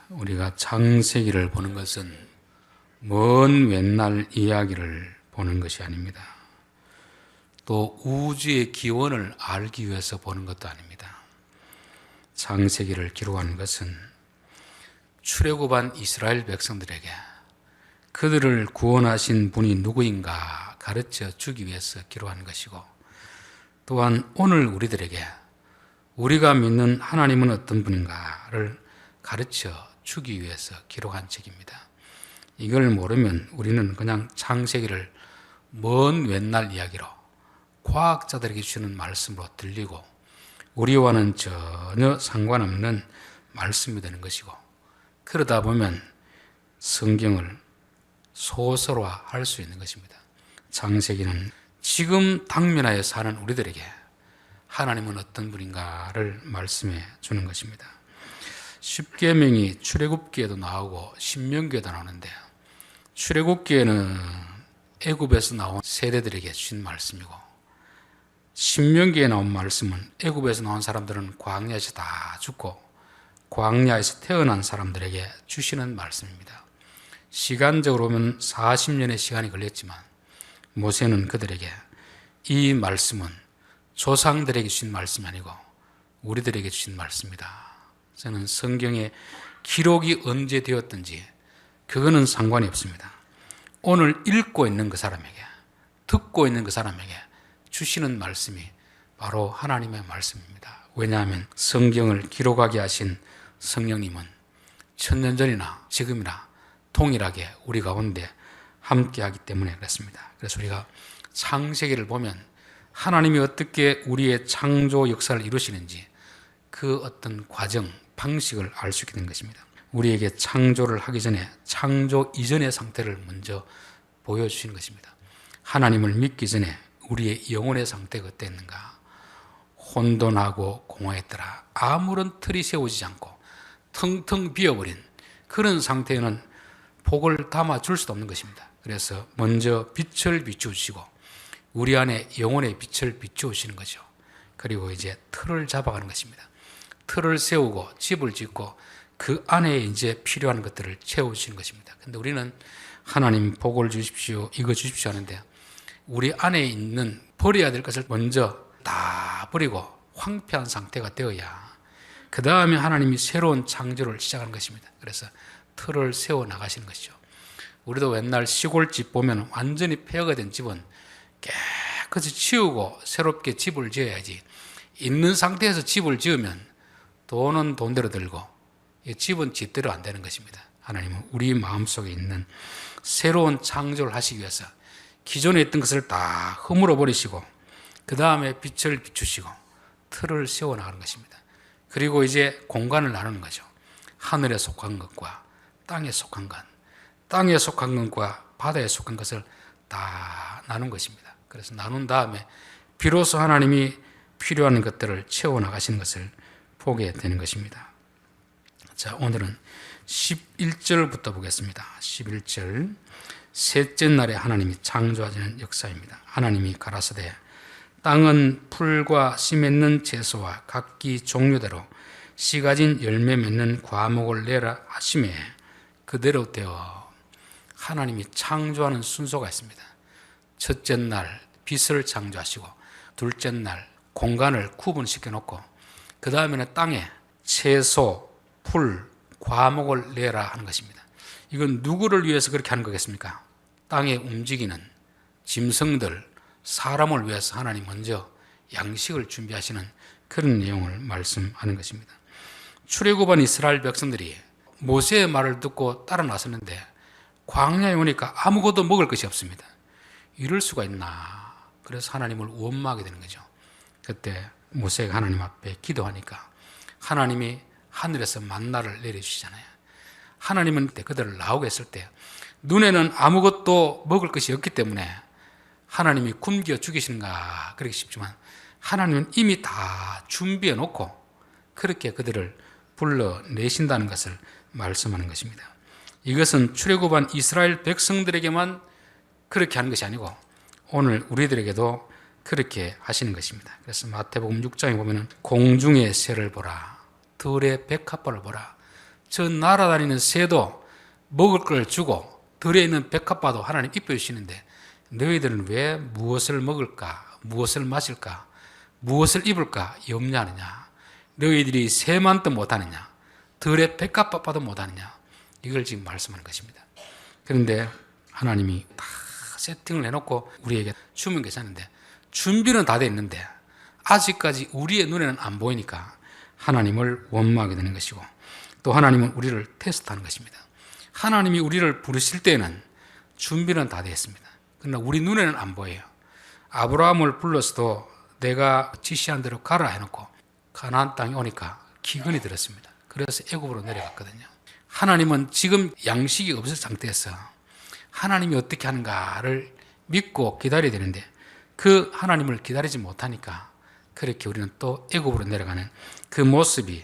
우리가 창세기를 보는 것은 먼 옛날 이야기를 보는 것이 아닙니다. 또 우주의 기원을 알기 위해서 보는 것도 아닙니다. 창세기를 기록하는 것은 출애굽한 이스라엘 백성들에게 그들을 구원하신 분이 누구인가 가르쳐 주기 위해서 기록하는 것이고, 또한 오늘 우리들에게 우리가 믿는 하나님은 어떤 분인가를 가르쳐 주기 위해서 기록한 책입니다. 이걸 모르면 우리는 그냥 창세기를 먼 옛날 이야기로 과학자들에게 주는 말씀으로 들리고 우리와는 전혀 상관없는 말씀이 되는 것이고, 그러다 보면 성경을 소설화할 수 있는 것입니다. 창세기는 지금 당면하에 사는 우리들에게 하나님은 어떤 분인가를 말씀해 주는 것입니다. 십계명이 출애굽기에도 나오고 신명기에도 나오는데, 출애굽기에는 애굽에서 나온 세대들에게 주신 말씀이고, 신명기에 나온 말씀은 애굽에서 나온 사람들은 광야에서 다 죽고 광야에서 태어난 사람들에게 주시는 말씀입니다. 시간적으로 보면 40년의 시간이 걸렸지만 모세는 그들에게 이 말씀은 조상들에게 주신 말씀이 아니고 우리들에게 주신 말씀이다. 저는 성경의 기록이 언제 되었든지 그거는 상관이 없습니다. 오늘 읽고 있는 그 사람에게, 듣고 있는 그 사람에게 주시는 말씀이 바로 하나님의 말씀입니다. 왜냐하면 성경을 기록하게 하신 성령님은 천년 전이나 지금이나 동일하게 우리 가운데 함께하기 때문에 그렇습니다. 그래서 우리가 창세기를 보면 하나님이 어떻게 우리의 창조 역사를 이루시는지 그 어떤 과정, 방식을 알 수 있게 된 것입니다. 우리에게 창조를 하기 전에 창조 이전의 상태를 먼저 보여주시는 것입니다. 하나님을 믿기 전에 우리의 영혼의 상태가 어땠는가? 혼돈하고 공허했더라. 아무런 틀이 세워지지 않고 텅텅 비어버린 그런 상태에는 복을 담아줄 수도 없는 것입니다. 그래서 먼저 빛을 비추시고 우리 안에 영혼의 빛을 비추시는 거죠. 그리고 이제 틀을 잡아가는 것입니다. 틀을 세우고 집을 짓고 그 안에 이제 필요한 것들을 채우시는 것입니다. 근데 우리는 하나님 복을 주십시오, 이거 주십시오 하는데 우리 안에 있는 버려야 될 것을 먼저 다 버리고 황폐한 상태가 되어야 그 다음에 하나님이 새로운 창조를 시작하는 것입니다. 그래서 틀을 세워 나가시는 것이죠. 우리도 옛날 시골집 보면 완전히 폐허가 된 집은 깨끗이 치우고 새롭게 집을 지어야지, 있는 상태에서 집을 지으면 돈은 돈대로 들고 집은 집대로 안 되는 것입니다. 하나님은 우리 마음속에 있는 새로운 창조를 하시기 위해서 기존에 있던 것을 다 허물어 버리시고 그 다음에 빛을 비추시고 틀을 세워 나가는 것입니다. 그리고 이제 공간을 나누는 거죠. 하늘에 속한 것과 땅에 속한 것, 땅에 속한 것과 바다에 속한 것을 다 나눈 것입니다. 그래서 나눈 다음에 비로소 하나님이 필요한 것들을 채워 나가시는 것을 보게 되는 것입니다. 자, 오늘은 11절부터 보겠습니다. 11절. 셋째 날에 하나님이 창조하시는 역사입니다. 하나님이 가라사대 땅은 풀과 씨 맺는 채소와 각기 종류대로 씨 가진 열매 맺는 과목을 내라 하시매 그대로 되어. 하나님이 창조하는 순서가 있습니다. 첫째 날 빛을 창조하시고 둘째 날 공간을 구분시켜 놓고 그 다음에는 땅에 채소, 풀, 과목을 내라 하는 것입니다. 이건 누구를 위해서 그렇게 하는 거겠습니까? 땅에 움직이는 짐승들, 사람을 위해서 하나님 먼저 양식을 준비하시는 그런 내용을 말씀하는 것입니다. 출애굽한 이스라엘 백성들이 모세의 말을 듣고 따라 나섰는데 광야에 오니까 아무것도 먹을 것이 없습니다. 이럴 수가 있나? 그래서 하나님을 원망하게 되는 거죠. 그때 모세가 하나님 앞에 기도하니까 하나님이 하늘에서 만나를 내려주시잖아요. 하나님은 그들을 나오게 했을 때 눈에는 아무것도 먹을 것이 없기 때문에 하나님이 굶겨 죽이신가 그러기 쉽지만 하나님은 이미 다 준비해 놓고 그렇게 그들을 불러내신다는 것을 말씀하는 것입니다. 이것은 출애굽한 이스라엘 백성들에게만 그렇게 하는 것이 아니고 오늘 우리들에게도 그렇게 하시는 것입니다. 그래서 마태복음 6장에 보면 공중의 새를 보라, 들의 백합화를 보라, 저 날아다니는 새도 먹을 걸 주고 들에 있는 백합화도 하나님 이뻐 주시는데 너희들은 왜 무엇을 먹을까, 무엇을 마실까, 무엇을 입을까 염려하느냐? 너희들이 새만도 못하느냐? 들의 백합화도 못하느냐? 이걸 지금 말씀하는 것입니다. 그런데 하나님이 다 세팅을 해놓고 우리에게 주면 괜찮은데 준비는 다 돼 있는데 아직까지 우리의 눈에는 안 보이니까 하나님을 원망하게 되는 것이고, 또 하나님은 우리를 테스트하는 것입니다. 하나님이 우리를 부르실 때는 준비는 다 되어 있습니다. 그러나 우리 눈에는 안 보여요. 아브라함을 불러서도 내가 지시한 대로 가라 해놓고 가나안 땅에 오니까 기근이 들었습니다. 그래서 애굽으로 내려갔거든요. 하나님은 지금 양식이 없을 상태에서 하나님이 어떻게 하는가를 믿고 기다려야 되는데 그 하나님을 기다리지 못하니까 그렇게 우리는 또 애굽으로 내려가는 그 모습이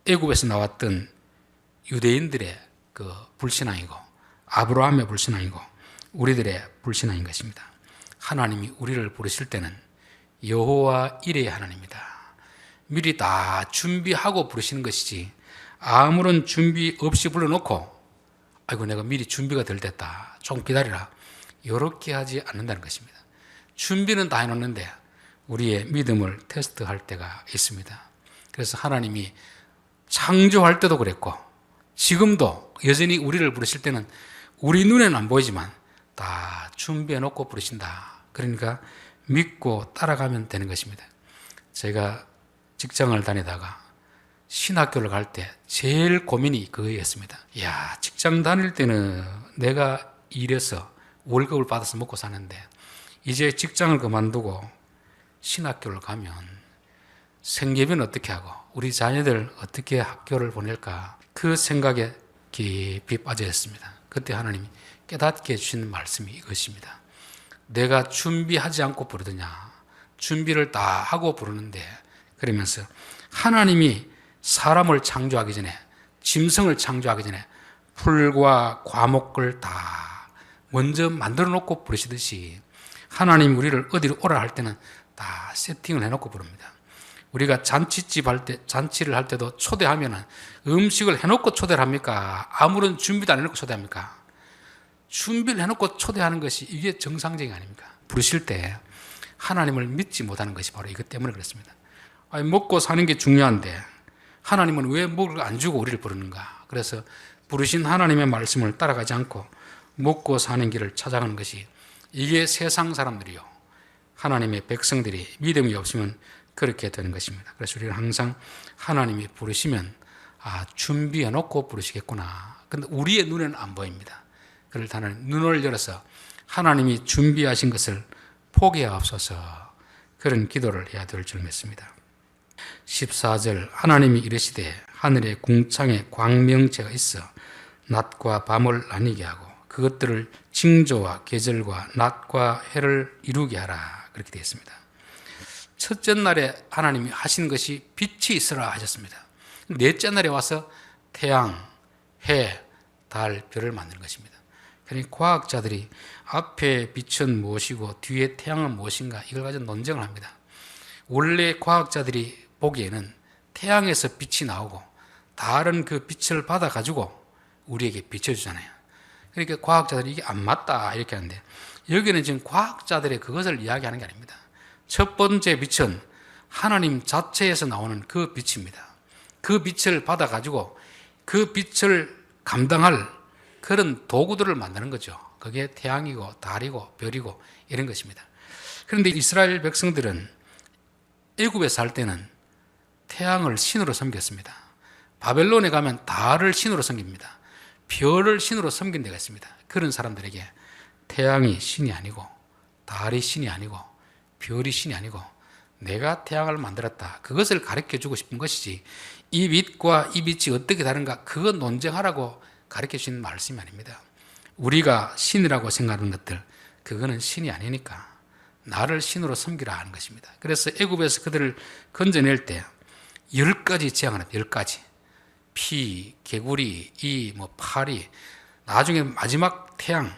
애굽에서 나왔던 유대인들의 그 불신앙이고 아브라함의 불신앙이고 우리들의 불신앙인 것입니다. 하나님이 우리를 부르실 때는 여호와 이레의 하나님이다. 미리 다 준비하고 부르시는 것이지 아무런 준비 없이 불러놓고 아이고 내가 미리 준비가 덜 됐다 좀 기다리라 이렇게 하지 않는다는 것입니다. 준비는 다 해놓는데 우리의 믿음을 테스트할 때가 있습니다. 그래서 하나님이 창조할 때도 그랬고 지금도 여전히 우리를 부르실 때는 우리 눈에는 안 보이지만 다 준비해놓고 부르신다. 그러니까 믿고 따라가면 되는 것입니다. 제가 직장을 다니다가 신학교를 갈 때 제일 고민이 그거였습니다. 야, 직장 다닐 때는 내가 일해서 월급을 받아서 먹고 사는데 이제 직장을 그만두고 신학교를 가면 생계비는 어떻게 하고 우리 자녀들 어떻게 학교를 보낼까 그 생각에 깊이 빠져 있습니다. 그때 하나님이 깨닫게 해주시는 말씀이 이것입니다. 내가 준비하지 않고 부르느냐 준비를 다 하고 부르는데 그러면서 하나님이 사람을 창조하기 전에 짐승을 창조하기 전에 풀과 과목을 다 먼저 만들어 놓고 부르시듯이 하나님이 우리를 어디로 오라 할 때는 다 세팅을 해놓고 부릅니다. 우리가 잔치집 할 때, 잔치를 할 때도 초대하면은 음식을 해놓고 초대를 합니까? 아무런 준비도 안 해놓고 초대합니까? 준비를 해놓고 초대하는 것이 이게 정상적이 아닙니까? 부르실 때 하나님을 믿지 못하는 것이 바로 이것 때문에 그렇습니다. 아니, 먹고 사는 게 중요한데 하나님은 왜 먹을 거 안 주고 우리를 부르는가? 그래서 부르신 하나님의 말씀을 따라가지 않고 먹고 사는 길을 찾아가는 것이 이게 세상 사람들이요. 하나님의 백성들이 믿음이 없으면 그렇게 되는 것입니다. 그래서 우리는 항상 하나님이 부르시면 준비해 놓고 부르시겠구나. 근데 우리의 눈에는 안 보입니다. 그럴 때 하나님 눈을 열어서 하나님이 준비하신 것을 포기하옵소서 그런 기도를 해야 될 줄 믿습니다. 14절 하나님이 이르시되 하늘에 궁창에 광명체가 있어 낮과 밤을 나뉘게 하고 그것들을 징조와 계절과 낮과 해를 이루게 하라 그렇게 되어 있습니다. 첫째 날에 하나님이 하신 것이 빛이 있으라 하셨습니다. 넷째 날에 와서 태양, 해, 달, 별을 만드는 것입니다. 그러니까 과학자들이 앞에 빛은 무엇이고 뒤에 태양은 무엇인가 이걸 가지고 논쟁을 합니다. 원래 과학자들이 보기에는 태양에서 빛이 나오고 달은 그 빛을 받아가지고 우리에게 비춰주잖아요. 그러니까 과학자들이 이게 안 맞다 이렇게 하는데 여기는 지금 과학자들의 그것을 이야기하는 게 아닙니다. 첫 번째 빛은 하나님 자체에서 나오는 그 빛입니다. 그 빛을 받아가지고 그 빛을 감당할 그런 도구들을 만드는 거죠. 그게 태양이고 달이고 별이고 이런 것입니다. 그런데 이스라엘 백성들은 애굽에 살 때는 태양을 신으로 섬겼습니다. 바벨론에 가면 달을 신으로 섬깁니다. 별을 신으로 섬긴 데가 있습니다. 그런 사람들에게 태양이 신이 아니고 달이 신이 아니고 별이 신이 아니고 내가 태양을 만들었다. 그것을 가르쳐주고 싶은 것이지 이 빛과 이 빛이 어떻게 다른가 그거 논쟁하라고 가르쳐주신 말씀이 아닙니다. 우리가 신이라고 생각하는 것들 그거는 신이 아니니까 나를 신으로 섬기라 하는 것입니다. 그래서 애굽에서 그들을 건져낼 때 10가지 재앙을 합니다. 10가지. 피, 개구리, 파리 나중에 마지막 태양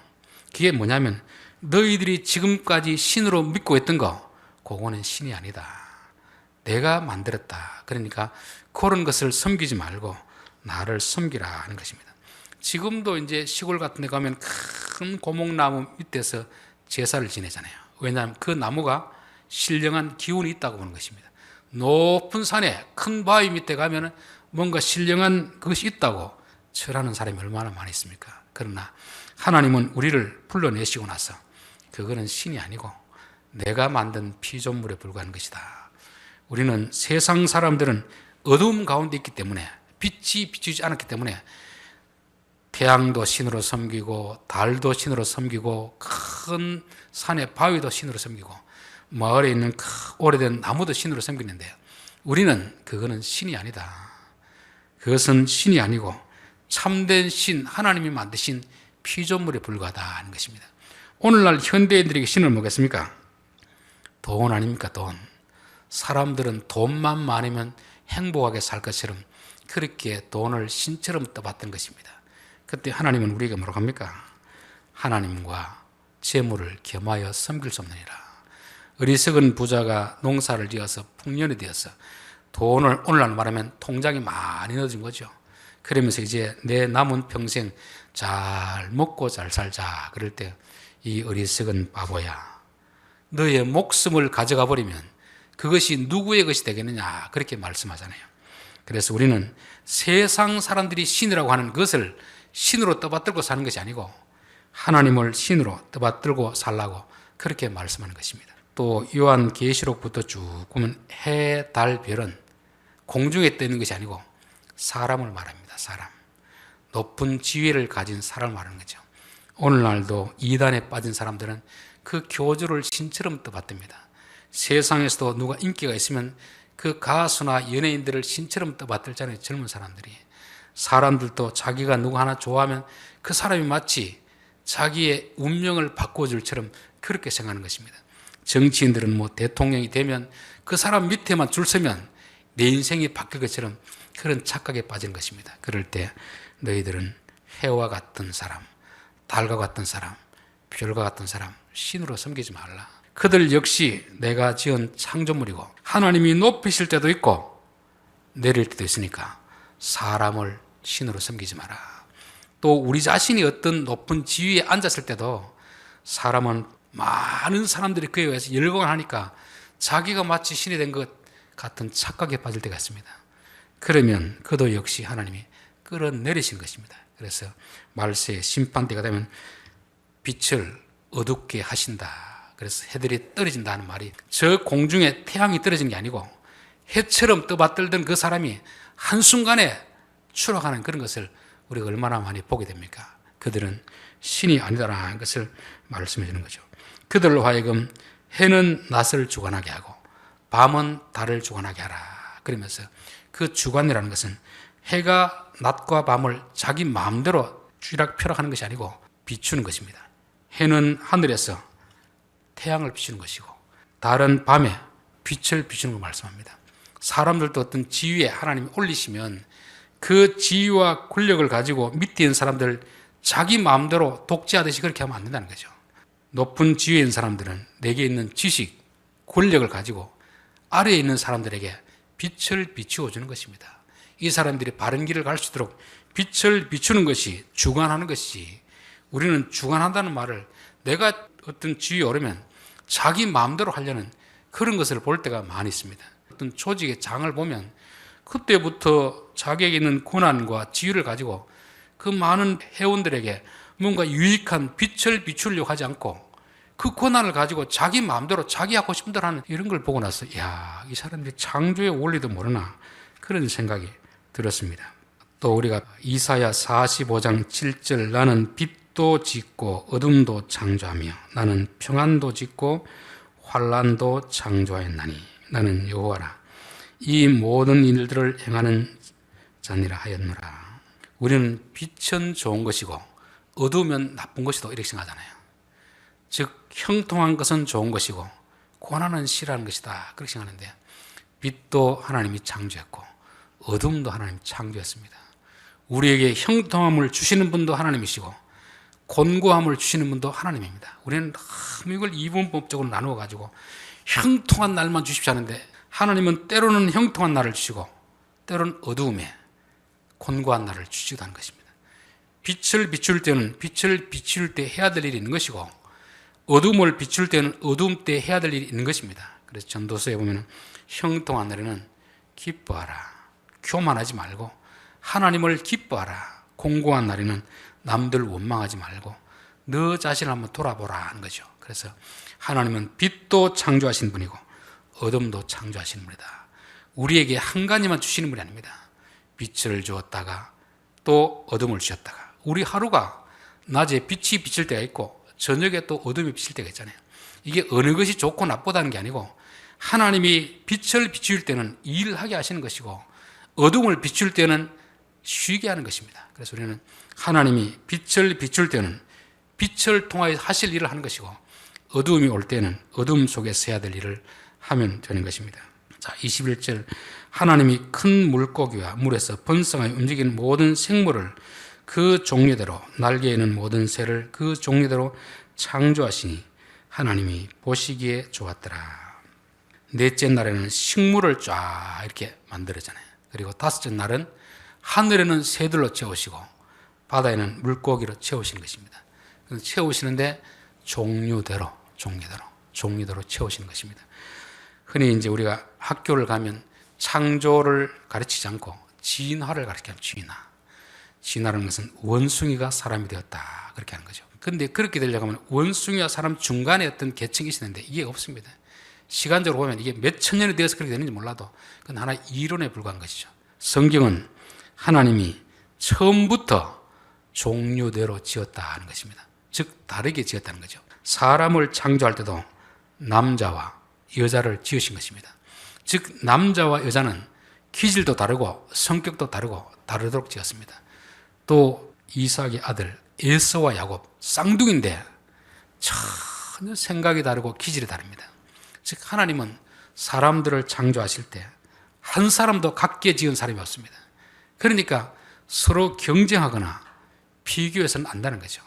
그게 뭐냐면 너희들이 지금까지 신으로 믿고 있던 거 그거는 신이 아니다. 내가 만들었다. 그러니까 그런 것을 섬기지 말고 나를 섬기라 하는 것입니다. 지금도 이제 시골 같은 데 가면 큰 고목나무 밑에서 제사를 지내잖아요. 왜냐하면 그 나무가 신령한 기운이 있다고 보는 것입니다. 높은 산에 큰 바위 밑에 가면 뭔가 신령한 그것이 있다고 절하는 사람이 얼마나 많이 있습니까? 그러나 하나님은 우리를 불러내시고 나서 그거는 신이 아니고 내가 만든 피조물에 불과한 것이다. 우리는 세상 사람들은 어두움 가운데 있기 때문에 빛이 비추지 않았기 때문에 태양도 신으로 섬기고 달도 신으로 섬기고 큰 산의 바위도 신으로 섬기고 마을에 있는 오래된 나무도 신으로 섬기는데 우리는 그거는 신이 아니다. 그것은 신이 아니고 참된 신, 하나님이 만드신 피조물에 불과하다 하는 것입니다. 오늘날 현대인들에게 신을 뭐겠습니까? 돈 아닙니까? 돈. 사람들은 돈만 많으면 행복하게 살 것처럼 그렇게 돈을 신처럼 떠받던 것입니다. 그때 하나님은 우리에게 뭐라고 합니까? 하나님과 재물을 겸하여 섬길 수 없느니라. 어리석은 부자가 농사를 지어서 풍년이 되어서 돈을 오늘날 말하면 통장에 많이 넣어준 거죠. 그러면서 이제 내 남은 평생 잘 먹고 잘 살자. 그럴 때 이 어리석은 바보야, 너의 목숨을 가져가 버리면 그것이 누구의 것이 되겠느냐, 그렇게 말씀하잖아요. 그래서 우리는 세상 사람들이 신이라고 하는 것을 신으로 떠받들고 사는 것이 아니고 하나님을 신으로 떠받들고 살라고 그렇게 말씀하는 것입니다. 또 요한계시록부터 쭉 보면 해, 달, 별은 공중에 떠 있는 것이 아니고 사람을 말합니다. 사람. 높은 지위를 가진 사람을 말하는 거죠. 오늘날도 이단에 빠진 사람들은 그 교주를 신처럼 떠받듭니다. 세상에서도 누가 인기가 있으면 그 가수나 연예인들을 신처럼 떠받들잖아요. 젊은 사람들이. 사람들도 자기가 누구 하나 좋아하면 그 사람이 마치 자기의 운명을 바꿔줄 처럼 그렇게 생각하는 것입니다. 정치인들은 뭐 대통령이 되면 그 사람 밑에만 줄 서면 내 인생이 바뀔 것처럼 그런 착각에 빠진 것입니다. 그럴 때 너희들은 해와 같은 사람, 달과 같은 사람, 별과 같은 사람 신으로 섬기지 말라. 그들 역시 내가 지은 창조물이고 하나님이 높이실 때도 있고 내릴 때도 있으니까 사람을 신으로 섬기지 마라. 또 우리 자신이 어떤 높은 지위에 앉았을 때도 사람은 많은 사람들이 그에 의해서 열광을 하니까 자기가 마치 신이 된 것 같은 착각에 빠질 때가 있습니다. 그러면 그도 역시 하나님이 끌어내리신 것입니다. 그래서 말세의 심판대가 되면 빛을 어둡게 하신다. 그래서 해들이 떨어진다 하는 말이 저 공중에 태양이 떨어진 게 아니고 해처럼 떠받들던 그 사람이 한순간에 추락하는 그런 것을 우리가 얼마나 많이 보게 됩니까? 그들은 신이 아니다라는 것을 말씀해 주는 거죠. 그들로 하여금 해는 낮을 주관하게 하고 밤은 달을 주관하게 하라. 그러면서 그 주관이라는 것은 해가 낮과 밤을 자기 마음대로 쥐락펴락하는 것이 아니고 비추는 것입니다. 해는 하늘에서 태양을 비추는 것이고 달은 밤에 빛을 비추는 걸 말씀합니다. 사람들도 어떤 지위에 하나님이 올리시면 그 지위와 권력을 가지고 밑에 있는 사람들 자기 마음대로 독재하듯이 그렇게 하면 안 된다는 거죠. 높은 지위에 있는 사람들은 내게 있는 지식, 권력을 가지고 아래에 있는 사람들에게 빛을 비추어 주는 것입니다. 이 사람들이 바른 길을 갈 수 있도록 빛을 비추는 것이 주관하는 것이지, 우리는 주관한다는 말을 내가 어떤 지위에 오르면 자기 마음대로 하려는 그런 것을 볼 때가 많이 있습니다. 어떤 조직의 장을 보면 그때부터 자기에게 있는 권한과 지위를 가지고 그 많은 회원들에게 뭔가 유익한 빛을 비추려고 하지 않고 그 권한을 가지고 자기 마음대로 자기 하고 싶은 대로 하는 이런 걸 보고 나서 야, 이 사람들이 창조의 원리도 모르나 그런 생각이 들었습니다. 또 우리가 이사야 45장 7절 나는 빛도 짓고 어둠도 창조하며 나는 평안도 짓고 환난도 창조하였나니 나는 여호와라 이 모든 일들을 행하는 자니라 하였노라. 우리는 빛은 좋은 것이고 어두우면 나쁜 것이다 이렇게 생각하잖아요. 즉 형통한 것은 좋은 것이고 고난은 싫어하는 것이다 그렇게 생각하는데 빛도 하나님이 창조했고 어둠도 하나님이 창조했습니다. 우리에게 형통함을 주시는 분도 하나님이시고 곤고함을 주시는 분도 하나님입니다. 우리는 너무 이걸 이분법적으로 나누어 가지고 형통한 날만 주십시오 하는데 하나님은 때로는 형통한 날을 주시고 때로는 어두움에 곤고한 날을 주시기도 하는 것입니다. 빛을 비출 때는 빛을 비출 때 해야 될 일이 있는 것이고, 어둠을 비출 때는 어둠 때 해야 될 일이 있는 것입니다. 그래서 전도서에 보면 형통한 날에는 기뻐하라, 교만하지 말고 하나님을 기뻐하라, 공고한 날에는 남들 원망하지 말고 너 자신을 한번 돌아보라 하는 거죠. 그래서 하나님은 빛도 창조하신 분이고 어둠도 창조하신 분이다. 우리에게 한 가지만 주시는 분이 아닙니다. 빛을 주었다가 또 어둠을 주셨다가, 우리 하루가 낮에 빛이 비칠 때가 있고 저녁에 또 어둠이 비칠 때가 있잖아요. 이게 어느 것이 좋고 나쁘다는 게 아니고, 하나님이 빛을 비출 때는 일하게 하시는 것이고 어둠을 비출 때는 쉬게 하는 것입니다. 그래서 우리는 하나님이 빛을 비출 때는 빛을 통하여 하실 일을 하는 것이고, 어둠이 올 때는 어둠 속에서 해야 될 일을 하면 되는 것입니다. 자, 21절, 하나님이 큰 물고기와 물에서 번성하여 움직이는 모든 생물을 그 종류대로, 날개 있는 모든 새를 그 종류대로 창조하시니 하나님이 보시기에 좋았더라. 넷째 날에는 식물을 쫙 이렇게 만들었잖아요. 그리고 다섯째 날은 하늘에는 새들로 채우시고 바다에는 물고기로 채우시는 것입니다. 채우시는데 종류대로 채우시는 것입니다. 흔히 이제 우리가 학교를 가면 창조를 가르치지 않고 진화를 가르치는 진화. 진화라는 것은 원숭이가 사람이 되었다, 그렇게 하는 거죠. 그런데 그렇게 되려고 하면 원숭이와 사람 중간에 어떤 계층이 있었는데 이게 없습니다. 시간적으로 보면 이게 몇 천 년이 되어서 그렇게 되는지 몰라도 그건 하나의 이론에 불과한 것이죠. 성경은 하나님이 처음부터 종류대로 지었다 하는 것입니다. 즉 다르게 지었다는 거죠. 사람을 창조할 때도 남자와 여자를 지으신 것입니다. 즉 남자와 여자는 기질도 다르고 성격도 다르도록 지었습니다. 또 이삭의 아들 에서와 야곱, 쌍둥이인데 전혀 생각이 다르고 기질이 다릅니다. 즉 하나님은 사람들을 창조하실 때 한 사람도 같게 지은 사람이 없습니다. 그러니까 서로 경쟁하거나 비교해서는 안 된다는 거죠.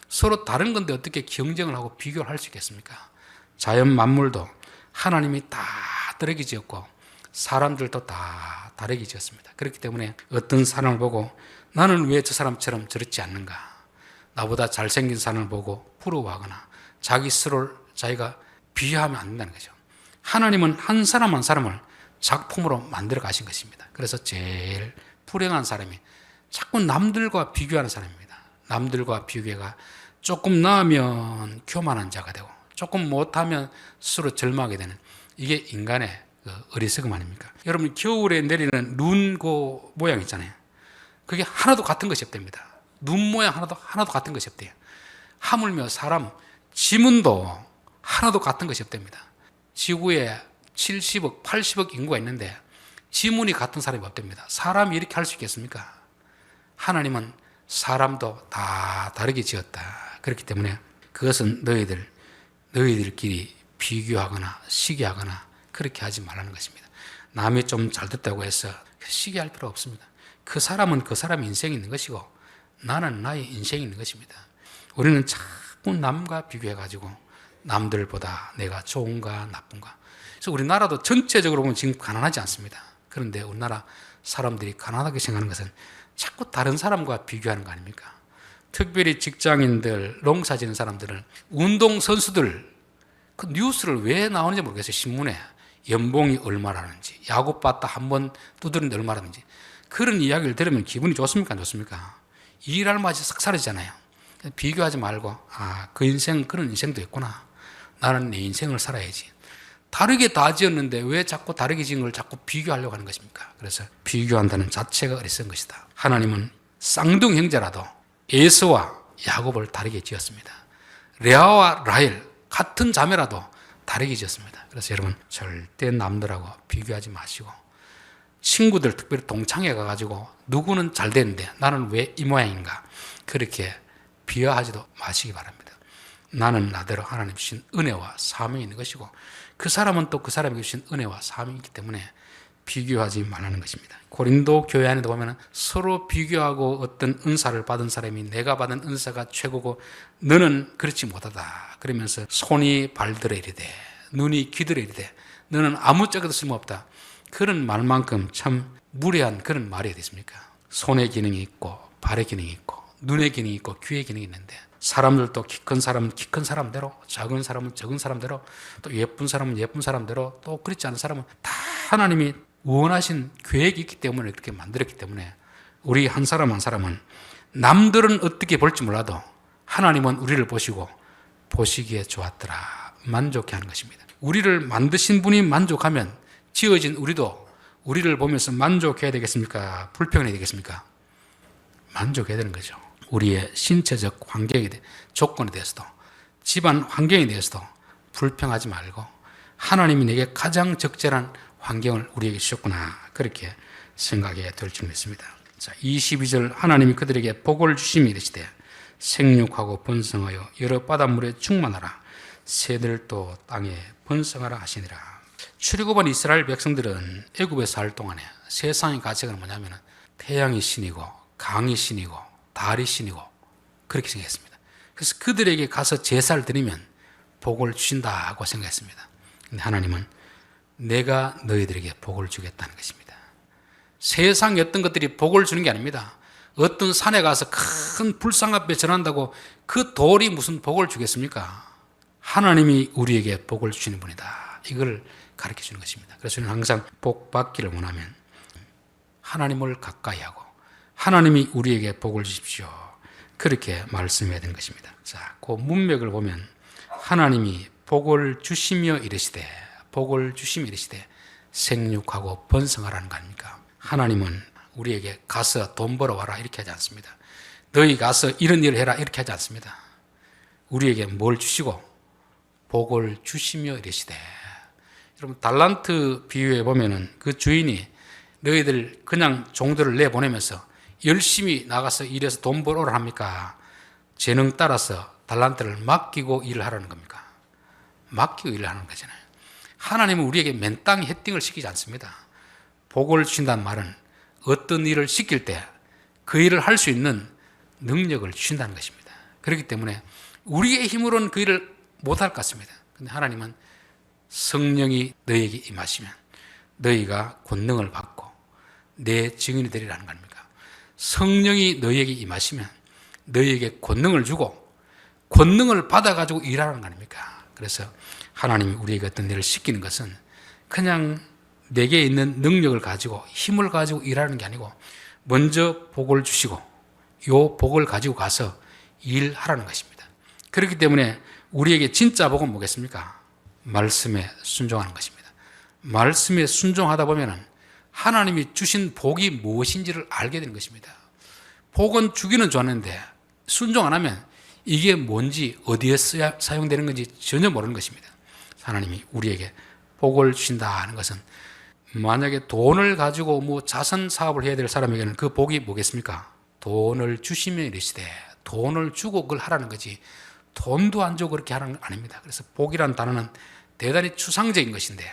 서로 다른 건데 어떻게 경쟁을 하고 비교를 할 수 있겠습니까? 자연 만물도 하나님이 다 다르게 지었고 사람들도 다 다르게 지었습니다. 그렇기 때문에 어떤 사람을 보고 나는 왜 저 사람처럼 저렇지 않는가, 나보다 잘생긴 사람을 보고 부러워하거나 자기 스스로를 자기가 비하하면 안 된다는 거죠. 하나님은 한 사람 한 사람을 작품으로 만들어 가신 것입니다. 그래서 제일 불행한 사람이 자꾸 남들과 비교하는 사람입니다. 남들과 비교가 조금 나으면 교만한 자가 되고 조금 못하면 스스로 절망하게 되는, 이게 인간의 어리석음 아닙니까? 여러분 겨울에 내리는 눈 모양 있잖아요. 그게 하나도 같은 것이 없답니다. 눈 모양 하나도 같은 것이 없대요. 하물며 사람 지문도 하나도 같은 것이 없답니다. 지구에 70억, 80억 인구가 있는데 지문이 같은 사람이 없답니다. 사람이 이렇게 할 수 있겠습니까? 하나님은 사람도 다 다르게 지었다. 그렇기 때문에 그것은 너희들끼리 비교하거나 시기하거나 그렇게 하지 말라는 것입니다. 남이 좀 잘 됐다고 해서 시기할 필요 없습니다. 그 사람은 그 사람의 인생이 있는 것이고 나는 나의 인생이 있는 것입니다. 우리는 자꾸 남과 비교해가지고 남들보다 내가 좋은가 나쁜가. 그래서 우리나라도 전체적으로 보면 지금 가난하지 않습니다. 그런데 우리나라 사람들이 가난하게 생각하는 것은 자꾸 다른 사람과 비교하는 거 아닙니까? 특별히 직장인들, 농사 지는 사람들은 운동선수들 그 뉴스를 왜 나오는지 모르겠어요. 신문에 연봉이 얼마라는지, 야구 봤다 한 번 두드리는데 얼마라는지, 그런 이야기를 들으면 기분이 좋습니까? 안 좋습니까? 일할 맛이 싹 사라지잖아요. 비교하지 말고 그 인생 그런 인생도 있구나. 나는 내 인생을 살아야지. 다르게 다 지었는데 왜 자꾸 다르게 지은 걸 자꾸 비교하려고 하는 것입니까? 그래서 비교한다는 자체가 어리석은 것이다. 하나님은 쌍둥이 형제라도 에서와 야곱을 다르게 지었습니다. 레아와 라헬 같은 자매라도 다르게 지었습니다. 그래서 여러분 절대 남들하고 비교하지 마시고, 친구들 특별히 동창회 가가지고 누구는 잘 됐는데 나는 왜 이 모양인가 그렇게 비하하지도 마시기 바랍니다. 나는 나대로 하나님 주신 은혜와 사명이 있는 것이고 그 사람은 또 그 사람에게 주신 은혜와 사명이 있기 때문에 비교하지 말라는 것입니다. 고린도 교회 안에도 보면 서로 비교하고 어떤 은사를 받은 사람이 내가 받은 은사가 최고고 너는 그렇지 못하다 그러면서 손이 발들어 이르되 눈이 귀들어 이르되 너는 아무짝에도 쓸모없다, 그런 말만큼 참 무례한 그런 말이 어디 있습니까? 손의 기능이 있고 발의 기능이 있고 눈의 기능이 있고 귀의 기능이 있는데 사람들도 키 큰 사람은 키 큰 사람대로, 작은 사람은 작은 사람대로, 또 예쁜 사람은 예쁜 사람대로, 또 그렇지 않은 사람은 다 하나님이 원하신 계획이 있기 때문에 그렇게 만들었기 때문에 우리 한 사람 한 사람은 남들은 어떻게 볼지 몰라도 하나님은 우리를 보시고 보시기에 좋았더라, 만족해 하는 것입니다. 우리를 만드신 분이 만족하면 지어진 우리도 우리를 보면서 만족해야 되겠습니까? 불평해야 되겠습니까? 만족해야 되는 거죠. 우리의 신체적 환경에 조건에 대해서도 집안 환경에 대해서도 불평하지 말고 하나님이 내게 가장 적절한 환경을 우리에게 주셨구나, 그렇게 생각해야 될 줄 믿습니다. 자, 22절 하나님이 그들에게 복을 주심이 이르시되 생육하고 번성하여 여러 바닷물에 충만하라, 새들도 땅에 번성하라 하시니라. 출애굽한 이스라엘 백성들은 애굽에 살 동안에 세상의 가치가 뭐냐면 태양이 신이고 강이 신이고 달이 신이고 그렇게 생각했습니다. 그래서 그들에게 가서 제사를 드리면 복을 주신다고 생각했습니다. 근데 하나님은 내가 너희들에게 복을 주겠다는 것입니다. 세상에 어떤 것들이 복을 주는 게 아닙니다. 어떤 산에 가서 큰 불상 앞에 전한다고 그 돌이 무슨 복을 주겠습니까? 하나님이 우리에게 복을 주시는 분이다, 이걸 가르쳐 주는 것입니다. 그래서 저는 항상 복 받기를 원하면 하나님을 가까이 하고 하나님이 우리에게 복을 주십시오, 그렇게 말씀해야 되는 것입니다. 자, 그 문맥을 보면 하나님이 복을 주시며 이르시되, 복을 주시며 이르시되 생육하고 번성하라는 거 아닙니까? 하나님은 우리에게 가서 돈 벌어와라 이렇게 하지 않습니다. 너희 가서 이런 일을 해라 이렇게 하지 않습니다. 우리에게 뭘 주시고 복을 주시며 이르시되. 여러분, 달란트 비유에 보면은 그 주인이 너희들 그냥 종들을 내보내면서 열심히 나가서 일해서 돈 벌어라 합니까? 재능 따라서 달란트를 맡기고 일을 하라는 겁니까? 맡기고 일을 하는 거잖아요. 하나님은 우리에게 맨땅에 헤딩을 시키지 않습니다. 복을 주신다는 말은 어떤 일을 시킬 때 그 일을 할 수 있는 능력을 주신다는 것입니다. 그렇기 때문에 우리의 힘으로는 그 일을 못할 것 같습니다. 근데 하나님은 성령이 너희에게 임하시면 너희가 권능을 받고 내 증인이 되리라는 거 아닙니까? 성령이 너희에게 임하시면 너희에게 권능을 주고 권능을 받아가지고 일하라는 거 아닙니까? 그래서 하나님이 우리에게 어떤 일을 시키는 것은 그냥 내게 있는 능력을 가지고 힘을 가지고 일하는 게 아니고 먼저 복을 주시고 요 복을 가지고 가서 일하라는 것입니다. 그렇기 때문에 우리에게 진짜 복은 뭐겠습니까? 말씀에 순종하는 것입니다. 말씀에 순종하다 보면 하나님이 주신 복이 무엇인지를 알게 되는 것입니다. 복은 주기는 좋았는데 순종 안 하면 이게 뭔지 어디에 사용되는 건지 전혀 모르는 것입니다. 하나님이 우리에게 복을 주신다는 것은 만약에 돈을 가지고 뭐 자선 사업을 해야 될 사람에게는 그 복이 뭐겠습니까? 돈을 주시면 이르시되, 돈을 주고 그걸 하라는 거지 돈도 안 주고 그렇게 하라는 건 아닙니다. 그래서 복이라는 단어는 대단히 추상적인 것인데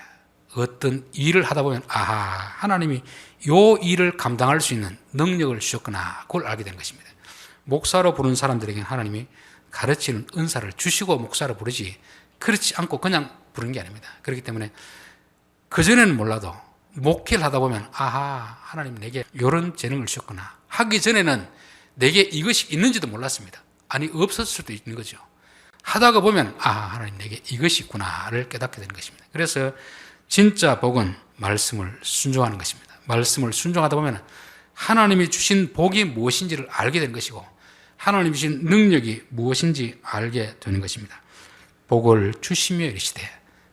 어떤 일을 하다 보면 아하, 하나님이 요 일을 감당할 수 있는 능력을 주셨구나, 그걸 알게 되는 것입니다. 목사로 부른 사람들에게는 하나님이 가르치는 은사를 주시고 목사로 부르지 그렇지 않고 그냥 부르는 게 아닙니다. 그렇기 때문에 그전에는 몰라도 목회를 하다 보면 아하, 하나님 내게 이런 재능을 주셨구나, 하기 전에는 내게 이것이 있는지도 몰랐습니다. 아니, 없었을 수도 있는 거죠. 하다가 보면 아하, 하나님 내게 이것이 있구나를 깨닫게 되는 것입니다. 그래서 진짜 복은 말씀을 순종하는 것입니다. 말씀을 순종하다 보면 하나님이 주신 복이 무엇인지를 알게 되는 것이고 하나님이 주신 능력이 무엇인지 알게 되는 것입니다. 복을 주시며 이르시되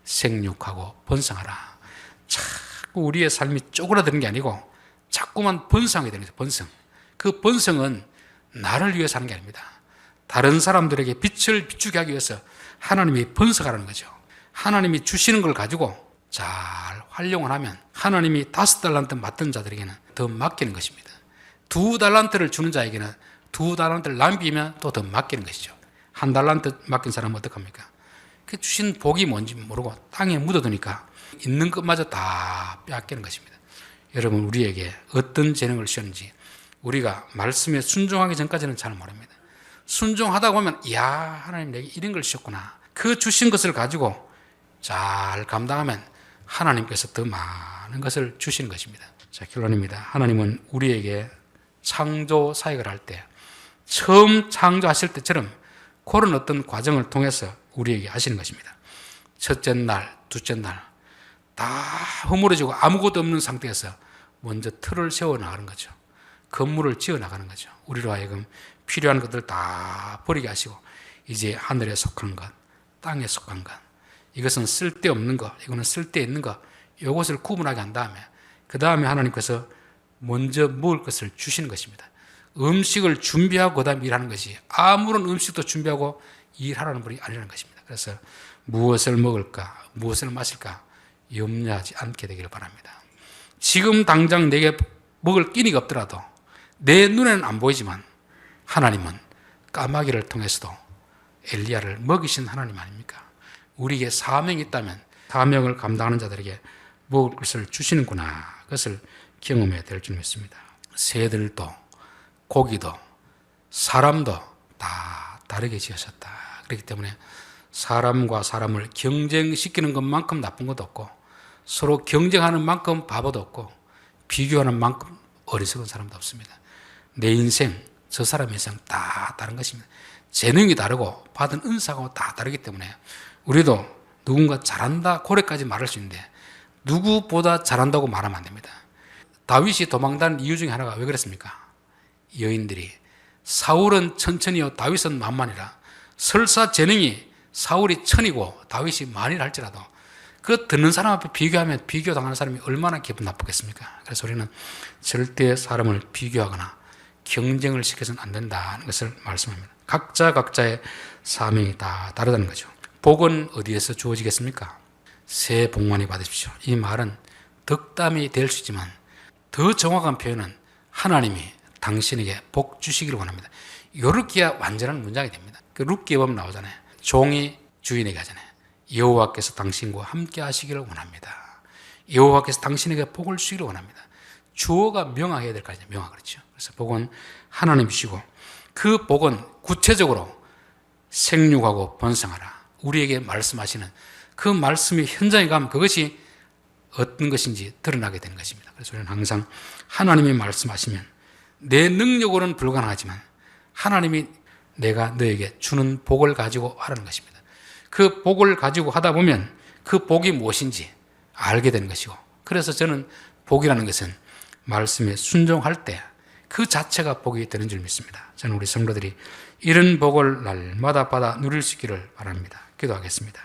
생육하고 번성하라. 자꾸 우리의 삶이 쪼그라드는 게 아니고 자꾸만 번성하게 되는 거죠. 번성. 그 번성은 나를 위해서 하는 게 아닙니다. 다른 사람들에게 빛을 비추게 하기 위해서 하나님이 번성하라는 거죠. 하나님이 주시는 걸 가지고 잘 활용을 하면 하나님이 5달란트 맡은 자들에게는 더 맡기는 것입니다. 2달란트를 주는 자에게는 2달란트를 남기면 또 더 맡기는 것이죠. 1달란트 맡긴 사람은 어떡합니까? 그 주신 복이 뭔지 모르고 땅에 묻어두니까 있는 것마저 다 빼앗기는 것입니다. 여러분, 우리에게 어떤 재능을 주셨는지 우리가 말씀에 순종하기 전까지는 잘 모릅니다. 순종하다 보면 이야, 하나님 내게 이런 걸 주셨구나, 그 주신 것을 가지고 잘 감당하면 하나님께서 더 많은 것을 주시는 것입니다. 자, 결론입니다. 하나님은 우리에게 창조 사역을 할 때 처음 창조하실 때처럼 그런 어떤 과정을 통해서 우리에게 하시는 것입니다. 첫째 날, 둘째 날 다 허물어지고 아무것도 없는 상태에서 먼저 틀을 세워나가는 거죠. 건물을 지어나가는 거죠. 우리로 하여금 필요한 것들을 다 버리게 하시고 이제 하늘에 속한 것, 땅에 속한 것, 이것은 쓸데없는 것, 이거는 쓸데있는 것, 이것을 구분하게 한 다음에 그 다음에 하나님께서 먼저 먹을 것을 주시는 것입니다. 음식을 준비하고 그 다음에 일하는 것이 아무런 음식도 준비하고 일하라는 분이 아니라는 것입니다. 그래서 무엇을 먹을까, 무엇을 마실까 염려하지 않게 되기를 바랍니다. 지금 당장 내게 먹을 끼니가 없더라도 내 눈에는 안 보이지만 하나님은 까마귀를 통해서도 엘리야를 먹이신 하나님 아닙니까? 우리에게 사명이 있다면 사명을 감당하는 자들에게 먹을 것을 주시는구나. 그것을 경험해야 될 줄 믿습니다. 새들도 고기도 사람도 다 다르게 지으셨다. 그렇기 때문에 사람과 사람을 경쟁시키는 것만큼 나쁜 것도 없고 서로 경쟁하는 만큼 바보도 없고 비교하는 만큼 어리석은 사람도 없습니다. 내 인생, 저 사람의 인생 다 다른 것입니다. 재능이 다르고 받은 은사가 다 다르기 때문에 우리도 누군가 잘한다 고래까지 말할 수 있는데 누구보다 잘한다고 말하면 안 됩니다. 다윗이 도망다닌 이유 중에 하나가 왜 그랬습니까? 여인들이 사울은 천천히요 다윗은 만만이라. 설사 재능이 사울이 천이고 다윗이 만이라 할지라도 그 듣는 사람 앞에 비교하면 비교당하는 사람이 얼마나 기분 나쁘겠습니까? 그래서 우리는 절대 사람을 비교하거나 경쟁을 시켜서는 안 된다는 것을 말씀합니다. 각자의 사명이 다 다르다는 거죠. 복은 어디에서 주어지겠습니까? 새해 복 많이 받으십시오. 이 말은 덕담이 될 수 있지만 더 정확한 표현은 하나님이 당신에게 복 주시기를 원합니다. 이렇게 해야 완전한 문장이 됩니다. 그 룻기에 보면 나오잖아요. 종이 주인에게 하잖아요. 여호와께서 당신과 함께 하시기를 원합니다. 여호와께서 당신에게 복을 주시기를 원합니다. 주어가 명확해야 될 거 아니에요. 명확 그렇죠. 그래서 복은 하나님이시고 그 복은 구체적으로 생육하고 번성하라. 우리에게 말씀하시는 그 말씀이 현장에 가면 그것이 어떤 것인지 드러나게 되는 것입니다. 그래서 우리는 항상 하나님이 말씀하시면 내 능력으로는 불가능하지만 하나님이 내가 너에게 주는 복을 가지고 하라는 것입니다. 그 복을 가지고 하다 보면 그 복이 무엇인지 알게 되는 것이고 그래서 저는 복이라는 것은 말씀에 순종할 때 그 자체가 복이 되는 줄 믿습니다. 저는 우리 성도들이 이런 복을 날마다 받아 누릴 수 있기를 바랍니다. 기도하겠습니다.